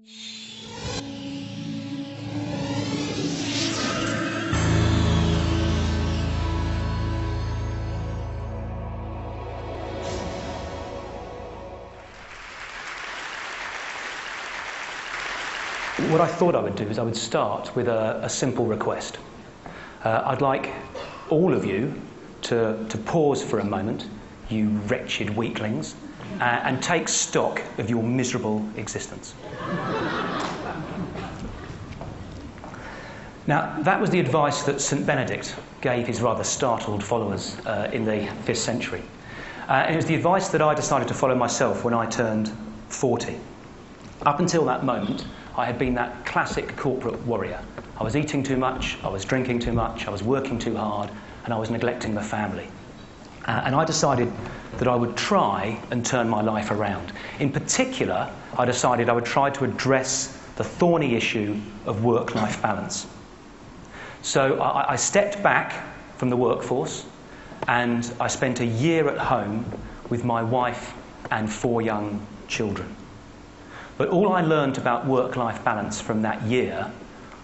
What I thought I would do is I would start with a simple request. I'd like all of you to pause for a moment, you wretched weaklings, and take stock of your miserable existence. Now, that was the advice that St. Benedict gave his rather startled followers in the 5th century. And it was the advice that I decided to follow myself when I turned 40. Up until that moment, I had been that classic corporate warrior. I was eating too much, I was drinking too much, I was working too hard, and I was neglecting the family. And I decided that I would try and turn my life around. In particular, I decided I would try to address the thorny issue of work-life balance. So I stepped back from the workforce, and I spent a year at home with my wife and 4 young children. But all I learned about work-life balance from that year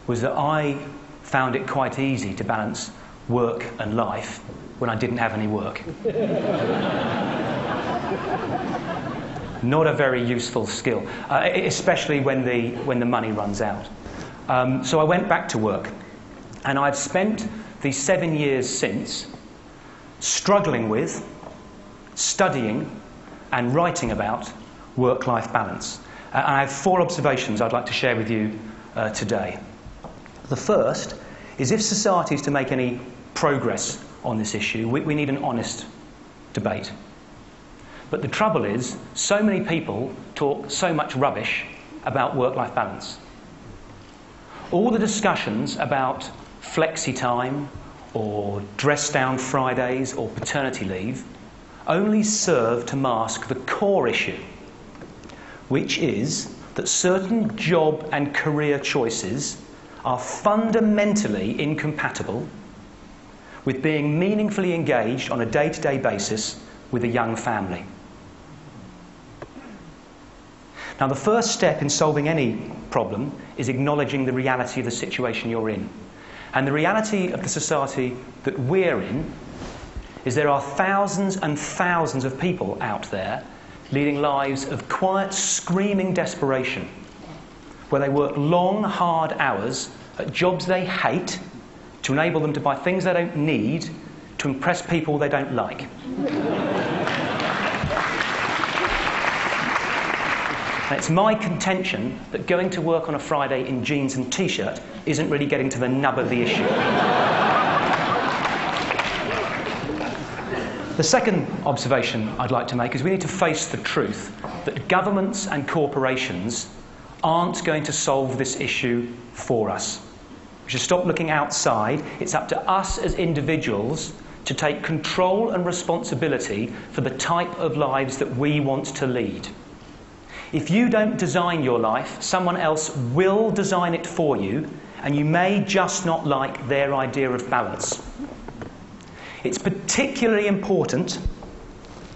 was that I found it quite easy to balance work and life when I didn't have any work. Not a very useful skill, especially when the money runs out. So I went back to work, and I've spent these 7 years since struggling with, studying, and writing about work-life balance. I have 4 observations I'd like to share with you today. The first is, if society is to make any progress on this issue, we need an honest debate. But the trouble is, so many people talk so much rubbish about work-life balance. All the discussions about flexi time, or dress-down Fridays, or paternity leave, only serve to mask the core issue, which is that certain job and career choices are fundamentally incompatible with being meaningfully engaged on a day-to-day basis with a young family. Now, the first step in solving any problem is acknowledging the reality of the situation you're in. And the reality of the society that we're in is there are thousands and thousands of people out there leading lives of quiet, screaming desperation, where they work long, hard hours at jobs they hate to enable them to buy things they don't need to impress people they don't like. And it's my contention that going to work on a Friday in jeans and t-shirt isn't really getting to the nub of the issue. The second observation I'd like to make is we need to face the truth that governments and corporations aren't going to solve this issue for us. We should stop looking outside. It's up to us as individuals to take control and responsibility for the type of lives that we want to lead. If you don't design your life, someone else will design it for you, and you may just not like their idea of balance. It's particularly important,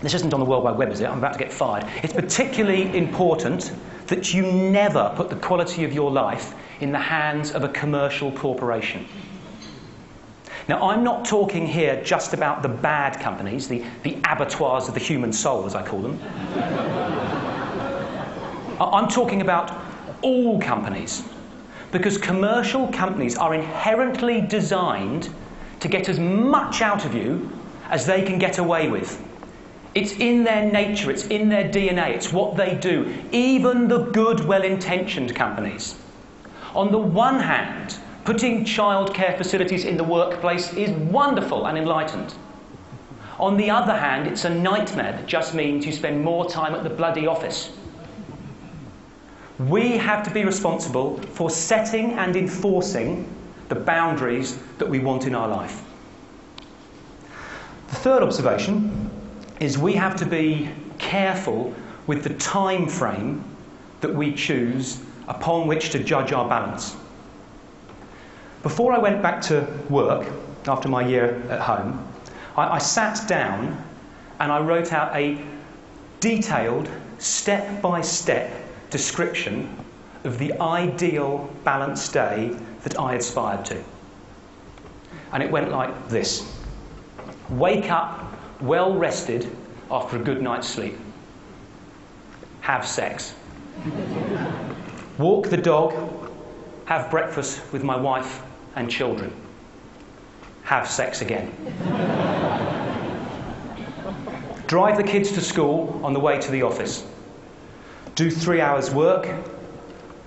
this isn't on the World Wide Web, is it? I'm about to get fired. It's particularly important that you never put the quality of your life in the hands of a commercial corporation. Now, I'm not talking here just about the bad companies, the abattoirs of the human soul, as I call them. I'm talking about all companies, because commercial companies are inherently designed to get as much out of you as they can get away with. It's in their nature, it's in their DNA, it's what they do. Even the good, well-intentioned companies. On the one hand, putting childcare facilities in the workplace is wonderful and enlightened. On the other hand, it's a nightmare that just means you spend more time at the bloody office. We have to be responsible for setting and enforcing the boundaries that we want in our life. The third observation is we have to be careful with the time frame that we choose upon which to judge our balance. Before I went back to work, after my year at home, I sat down and I wrote out a detailed, step-by-step description of the ideal balanced day that I aspired to. And it went like this. Wake up well rested after a good night's sleep. Have sex. Walk the dog. Have breakfast with my wife and children. Have sex again. Drive the kids to school on the way to the office. Do 3 hours work.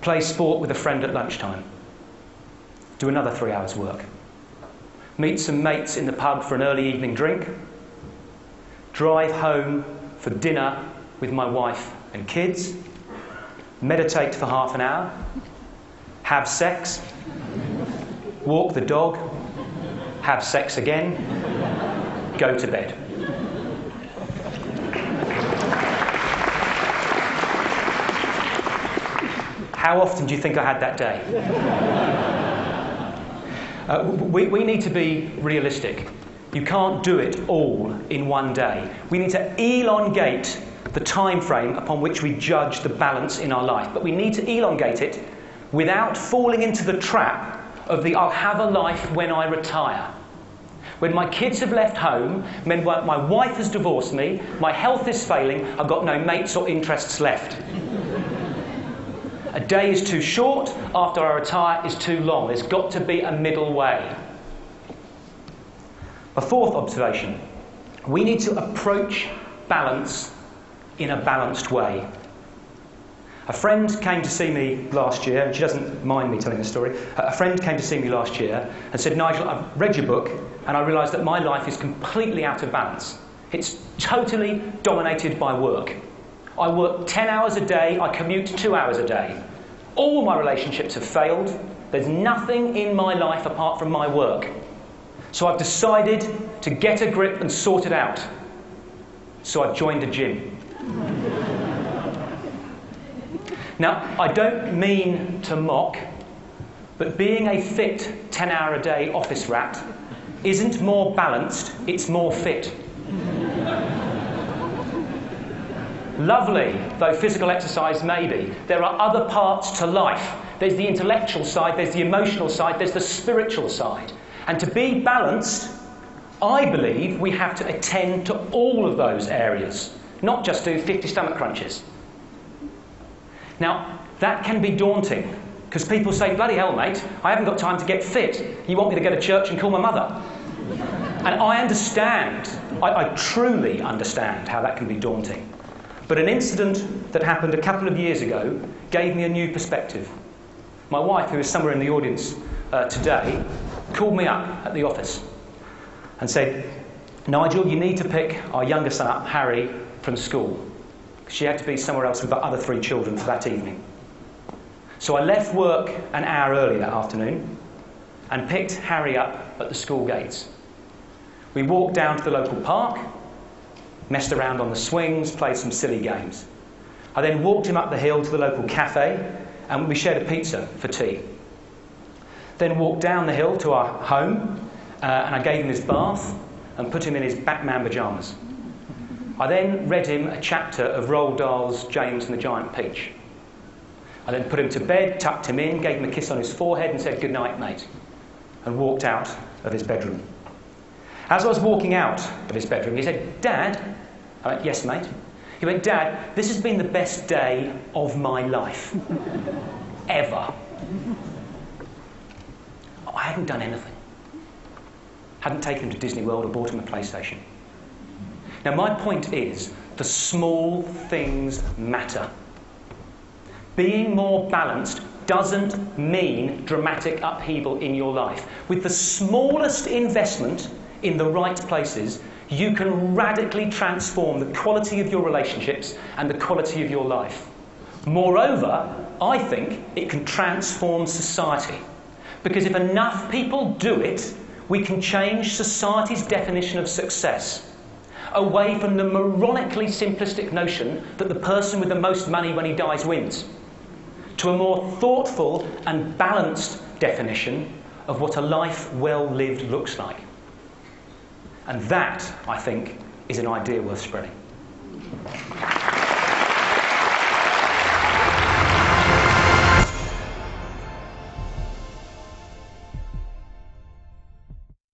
Play sport with a friend at lunchtime. Do another 3 hours work. Meet some mates in the pub for an early evening drink. Drive home for dinner with my wife and kids. Meditate for half an hour. Have sex. Walk the dog. Have sex again. Go to bed. How often do you think I had that day? We need to be realistic. You can't do it all in one day. We need to elongate the time frame upon which we judge the balance in our life. But we need to elongate it without falling into the trap of the I'll have a life when I retire. When my kids have left home, when my wife has divorced me, my health is failing, I've got no mates or interests left. A day is too short, after I retire is too long. There's got to be a middle way. A fourth observation. We need to approach balance in a balanced way. A friend came to see me last year, and she doesn't mind me telling this story. A friend came to see me last year and said, Nigel, I've read your book and I realised that my life is completely out of balance. It's totally dominated by work. I work 10 hours a day, I commute 2 hours a day. All my relationships have failed. There's nothing in my life apart from my work. So I've decided to get a grip and sort it out. So I've joined a gym. Now, I don't mean to mock, but being a fit 10-hour-a-day office rat isn't more balanced, it's more fit. Lovely, though physical exercise may be, there are other parts to life. There's the intellectual side, there's the emotional side, there's the spiritual side. And to be balanced, I believe we have to attend to all of those areas, not just do 50 stomach crunches. Now, that can be daunting, because people say, bloody hell, mate, I haven't got time to get fit. You want me to go to church and call my mother? And I understand, I truly understand how that can be daunting. But an incident that happened a couple of years ago gave me a new perspective. My wife, who is somewhere in the audience today, called me up at the office and said, Nigel, you need to pick our younger son up, Harry, from school. She had to be somewhere else with the other 3 children for that evening. So I left work an hour early that afternoon and picked Harry up at the school gates. We walked down to the local park, messed around on the swings, played some silly games. I then walked him up the hill to the local cafe and we shared a pizza for tea. Then walked down the hill to our home and I gave him his bath and put him in his Batman pyjamas. I then read him a chapter of Roald Dahl's James and the Giant Peach. I then put him to bed, tucked him in, gave him a kiss on his forehead and said, good night, mate, and walked out of his bedroom. As I was walking out of his bedroom, he said, Dad? I went, yes, mate. He went, Dad, this has been the best day of my life. Ever. I hadn't done anything. Hadn't taken him to Disney World or bought him a PlayStation. Now, my point is, the small things matter. Being more balanced doesn't mean dramatic upheaval in your life. With the smallest investment in the right places, you can radically transform the quality of your relationships and the quality of your life. Moreover, I think it can transform society. Because if enough people do it, we can change society's definition of success, away from the moronically simplistic notion that the person with the most money when he dies wins, to a more thoughtful and balanced definition of what a life well lived looks like. And that, I think, is an idea worth spreading.